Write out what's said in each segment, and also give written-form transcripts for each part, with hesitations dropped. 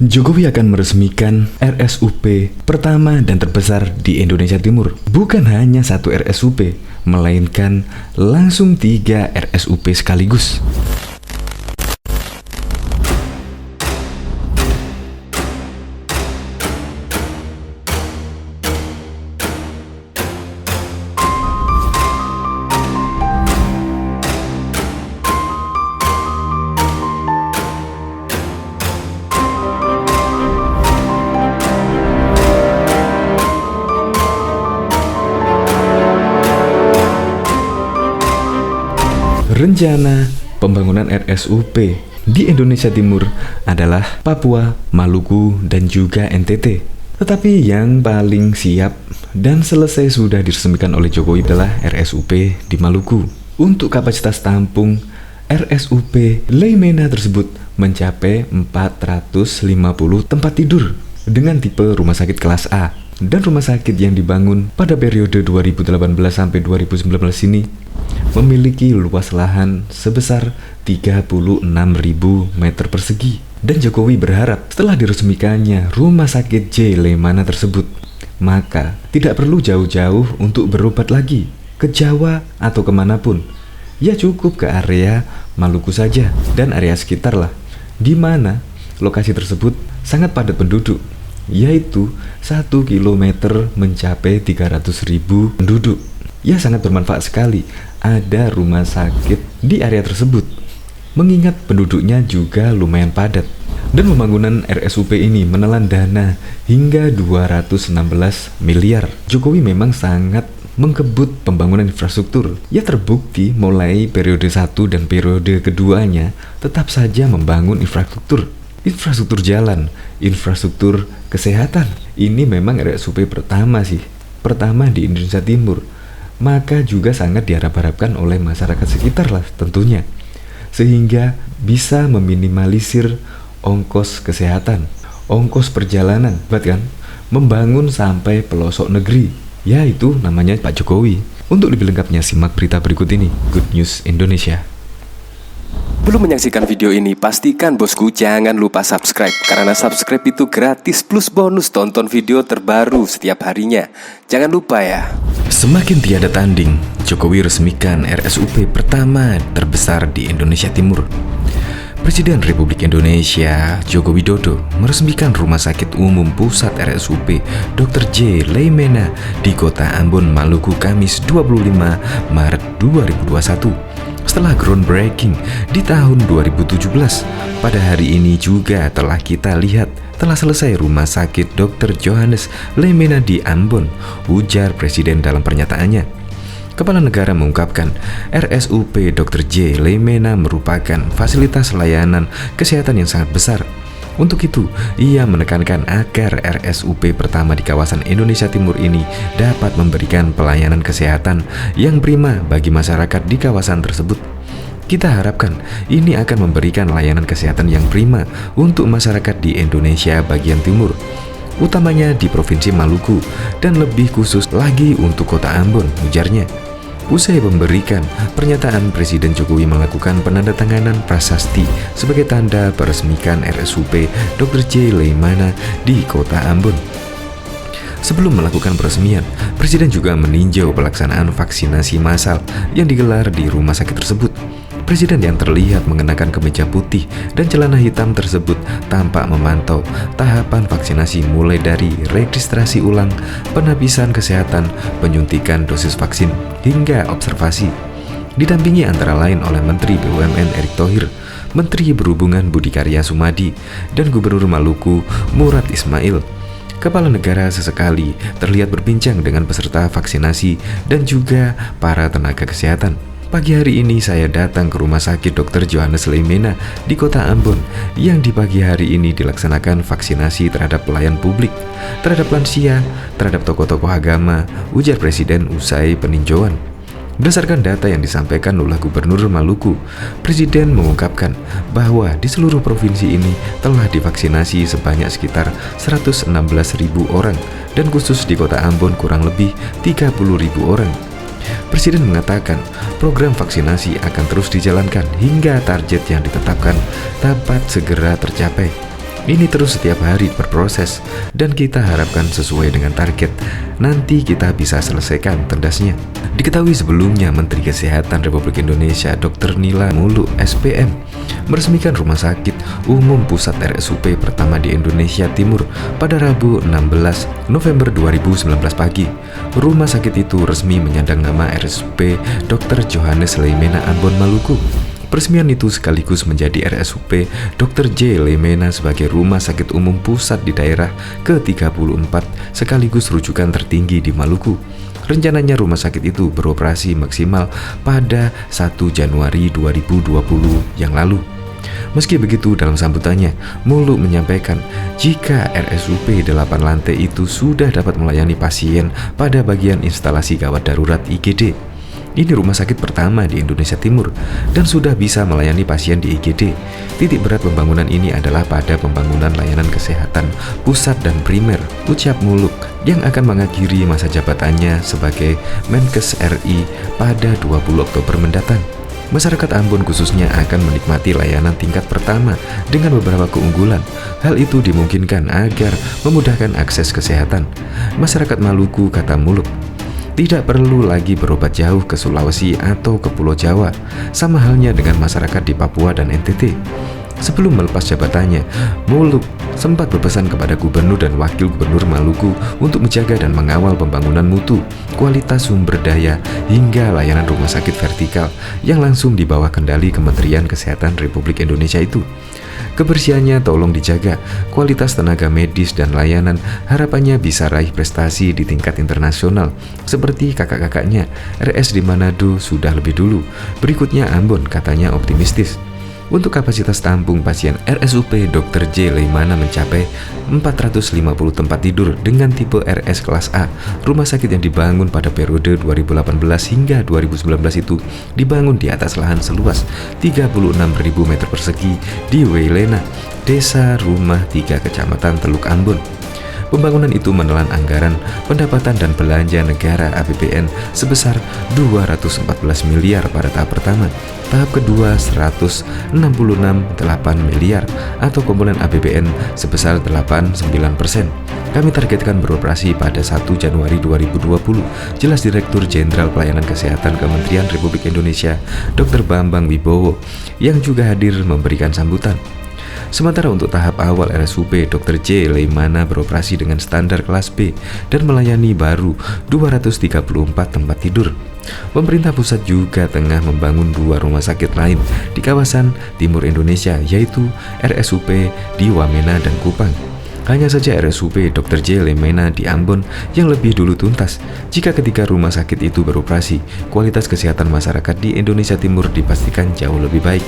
Jokowi akan meresmikan RSUP pertama dan terbesar di Indonesia Timur. Bukan hanya satu RSUP, melainkan langsung 3 RSUP sekaligus. Rencana pembangunan RSUP di Indonesia Timur adalah Papua, Maluku, dan juga NTT. Tetapi yang paling siap dan selesai sudah diresmikan oleh Jokowi adalah RSUP di Maluku. Untuk kapasitas tampung RSUP Leimena tersebut mencapai 450 tempat tidur dengan tipe rumah sakit kelas A. Dan rumah sakit yang dibangun pada periode 2018 sampai 2019 ini memiliki luas lahan sebesar 36.000 meter persegi. Dan Jokowi berharap setelah diresmikannya rumah sakit J Leimana tersebut, maka tidak perlu jauh-jauh untuk berobat lagi ke Jawa atau kemanapun. Ya cukup ke area Maluku saja dan area sekitar lah, di mana lokasi tersebut sangat padat penduduk, yaitu 1 kilometer mencapai 300.000 penduduk. Ya sangat bermanfaat sekali ada rumah sakit di area tersebut, mengingat penduduknya juga lumayan padat. Dan pembangunan RSUP ini menelan dana hingga 216 miliar. Jokowi memang sangat mengkebut pembangunan infrastruktur. Ya terbukti mulai periode 1 dan periode keduanya tetap saja membangun infrastruktur. Infrastruktur jalan, infrastruktur kesehatan. Ini memang RSUP pertama di Indonesia Timur. Maka juga sangat diharap-harapkan oleh masyarakat sekitar lah tentunya, sehingga bisa meminimalisir ongkos kesehatan, ongkos perjalanan, bahkan membangun sampai pelosok negeri. Ya itu namanya Pak Jokowi. Untuk lebih lengkapnya simak berita berikut ini. Good News Indonesia. Belum menyaksikan video ini, pastikan bosku jangan lupa subscribe. Karena subscribe itu gratis plus bonus tonton video terbaru setiap harinya. Jangan lupa ya. Semakin tiada tanding, Jokowi resmikan RSUP pertama terbesar di Indonesia Timur. Presiden Republik Indonesia Joko Widodo meresmikan Rumah Sakit Umum Pusat RSUP Dr. J Leimena di Kota Ambon, Maluku, Kamis 25 Maret 2021. Setelah groundbreaking di tahun 2017, pada hari ini juga telah kita lihat telah selesai Rumah Sakit Dr. Johannes Leimena di Ambon, ujar Presiden dalam pernyataannya. Kepala negara mengungkapkan RSUP Dr. J Leimena merupakan fasilitas layanan kesehatan yang sangat besar. Untuk itu, ia menekankan agar RSUP pertama di kawasan Indonesia Timur ini dapat memberikan pelayanan kesehatan yang prima bagi masyarakat di kawasan tersebut. Kita harapkan ini akan memberikan layanan kesehatan yang prima untuk masyarakat di Indonesia bagian timur, utamanya di Provinsi Maluku, dan lebih khusus lagi untuk Kota Ambon, ujarnya. Usai memberikan pernyataan, Presiden Jokowi melakukan penandatanganan prasasti sebagai tanda peresmikan RSUP Dr. J Leimena di Kota Ambon. Sebelum melakukan peresmian, Presiden juga meninjau pelaksanaan vaksinasi massal yang digelar di rumah sakit tersebut. Presiden yang terlihat mengenakan kemeja putih dan celana hitam tersebut tampak memantau tahapan vaksinasi mulai dari registrasi ulang, penapisan kesehatan, penyuntikan dosis vaksin, hingga observasi. Didampingi antara lain oleh Menteri BUMN Erick Thohir, Menteri Perhubungan Budi Karya Sumadi, dan Gubernur Maluku Murad Ismail. Kepala negara sesekali terlihat berbincang dengan peserta vaksinasi dan juga para tenaga kesehatan. Pagi hari ini saya datang ke Rumah Sakit Dr. Johannes Leimena di Kota Ambon yang di pagi hari ini dilaksanakan vaksinasi terhadap pelayan publik, terhadap lansia, terhadap tokoh-tokoh agama, ujar Presiden usai peninjauan. Berdasarkan data yang disampaikan oleh Gubernur Maluku, Presiden mengungkapkan bahwa di seluruh provinsi ini telah divaksinasi sebanyak sekitar 116.000 orang dan khusus di Kota Ambon kurang lebih 30.000 orang. Presiden mengatakan program vaksinasi akan terus dijalankan hingga target yang ditetapkan dapat segera tercapai. Ini terus setiap hari berproses dan kita harapkan sesuai dengan target. Nanti kita bisa selesaikan tendasnya. Diketahui sebelumnya Menteri Kesehatan Republik Indonesia Dr. Nila Muluk SPM meresmikan Rumah Sakit Umum Pusat RSUP pertama di Indonesia Timur pada Rabu 16 November 2019 pagi. Rumah sakit itu resmi menyandang nama RSUP Dr. Johannes Leimena Ambon Maluku. Peresmian itu sekaligus menjadi RSUP Dr. J. Leimena sebagai rumah sakit umum pusat di daerah ke-34 sekaligus rujukan tertinggi di Maluku. Rencananya rumah sakit itu beroperasi maksimal pada 1 Januari 2020 yang lalu. Meski begitu, dalam sambutannya, Muluk menyampaikan jika RSUP 8 lantai itu sudah dapat melayani pasien pada bagian instalasi gawat darurat IGD. Ini rumah sakit pertama di Indonesia Timur dan sudah bisa melayani pasien di IGD. Titik berat pembangunan ini adalah pada pembangunan layanan kesehatan pusat dan primer, ucap Muluk, yang akan mengakhiri masa jabatannya sebagai Menkes RI pada 20 Oktober mendatang. Masyarakat Ambon khususnya akan menikmati layanan tingkat pertama dengan beberapa keunggulan. Hal itu dimungkinkan agar memudahkan akses kesehatan masyarakat Maluku, kata Muluk. Tidak perlu lagi berobat jauh ke Sulawesi atau ke Pulau Jawa, sama halnya dengan masyarakat di Papua dan NTT. Sebelum melepas jabatannya, Muluk sempat berpesan kepada Gubernur dan Wakil Gubernur Maluku untuk menjaga dan mengawal pembangunan mutu, kualitas sumber daya, hingga layanan rumah sakit vertikal yang langsung di bawah kendali Kementerian Kesehatan Republik Indonesia itu. Kebersihannya tolong dijaga, kualitas tenaga medis dan layanan harapannya bisa raih prestasi di tingkat internasional seperti kakak-kakaknya RS di Manado sudah lebih dulu. Berikutnya Ambon, katanya optimistis. Untuk kapasitas tampung pasien RSUP Dr. J. Leimena mencapai 450 tempat tidur dengan tipe RS kelas A. Rumah sakit yang dibangun pada periode 2018 hingga 2019 itu dibangun di atas lahan seluas 36.000 meter persegi di Weilena, Desa Rumah 3, Kecamatan Teluk Ambon. Pembangunan itu menelan anggaran pendapatan dan belanja negara APBN sebesar 214 miliar pada tahap pertama. Tahap kedua 166,8 miliar atau komponen APBN sebesar 89%. Kami targetkan beroperasi pada 1 Januari 2020, jelas Direktur Jenderal Pelayanan Kesehatan Kementerian Republik Indonesia Dr. Bambang Wibowo yang juga hadir memberikan sambutan. Sementara untuk tahap awal RSUP Dr. J. Leimena beroperasi dengan standar kelas B dan melayani baru 234 tempat tidur. Pemerintah pusat juga tengah membangun 2 rumah sakit lain di kawasan timur Indonesia, yaitu RSUP di Wamena dan Kupang. Hanya saja RSUP Dr. J. Leimena di Ambon yang lebih dulu tuntas. Jika ketika rumah sakit itu beroperasi, kualitas kesehatan masyarakat di Indonesia Timur dipastikan jauh lebih baik.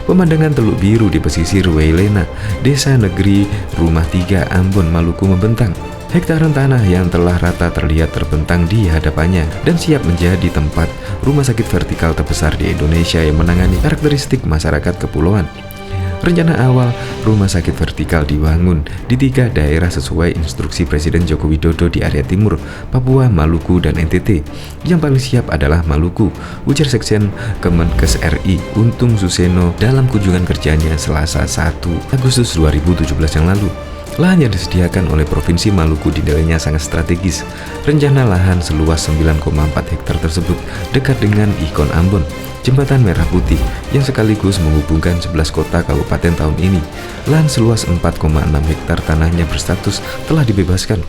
Pemandangan Teluk Biru di pesisir Weilena, Desa Negeri Rumah 3, Ambon, Maluku membentang. Hektaran tanah yang telah rata terlihat terbentang di hadapannya dan siap menjadi tempat rumah sakit vertikal terbesar di Indonesia yang menangani karakteristik masyarakat kepulauan. Rencana awal rumah sakit vertikal dibangun di 3 daerah sesuai instruksi Presiden Joko Widodo di area timur, Papua, Maluku, dan NTT. Yang paling siap adalah Maluku, ujar Sekjen Kemenkes RI Untung Suseno dalam kunjungan kerjanya Selasa 1 Agustus 2017 yang lalu. Lahan yang disediakan oleh Provinsi Maluku dinilainya sangat strategis. Rencana lahan seluas 9,4 hektar tersebut dekat dengan ikon Ambon, Jembatan Merah Putih yang sekaligus menghubungkan 11 kota kabupaten tahun ini. Lahan seluas 4,6 hektar tanahnya berstatus telah dibebaskan.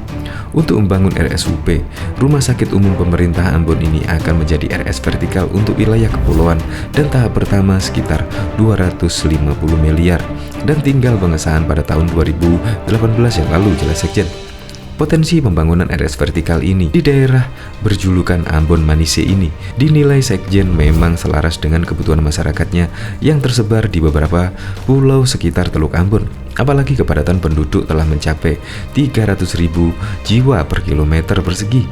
Untuk membangun RSUP, Rumah Sakit Umum Pemerintah Ambon ini akan menjadi RS vertikal untuk wilayah kepulauan dan tahap pertama sekitar 250 miliar dan tinggal pengesahan pada tahun 2018 yang lalu, jelas Sekjen. Potensi pembangunan RS vertikal ini di daerah berjulukan Ambon Manise ini dinilai Sekjen memang selaras dengan kebutuhan masyarakatnya yang tersebar di beberapa pulau sekitar Teluk Ambon. Apalagi kepadatan penduduk telah mencapai 300.000 jiwa per kilometer persegi.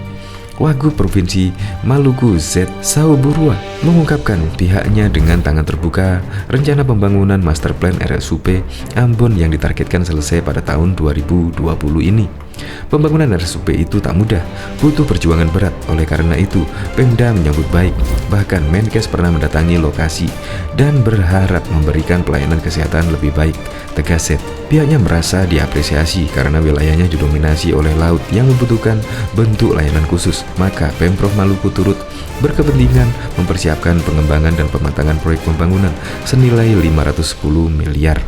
Wagub Provinsi Maluku Z. Sauburua mengungkapkan pihaknya dengan tangan terbuka rencana pembangunan Master Plan RSUP Ambon yang ditargetkan selesai pada tahun 2020 ini. Pembangunan RSUP itu tak mudah, butuh perjuangan berat. Oleh karena itu, Pemda menyambut baik. Bahkan Menkes pernah mendatangi lokasi dan berharap memberikan pelayanan kesehatan lebih baik. Tegas Seth, pihaknya merasa diapresiasi karena wilayahnya didominasi oleh laut yang membutuhkan bentuk layanan khusus. Maka Pemprov Maluku turut berkepentingan mempersiapkan pengembangan dan pematangan proyek pembangunan senilai 510 miliar.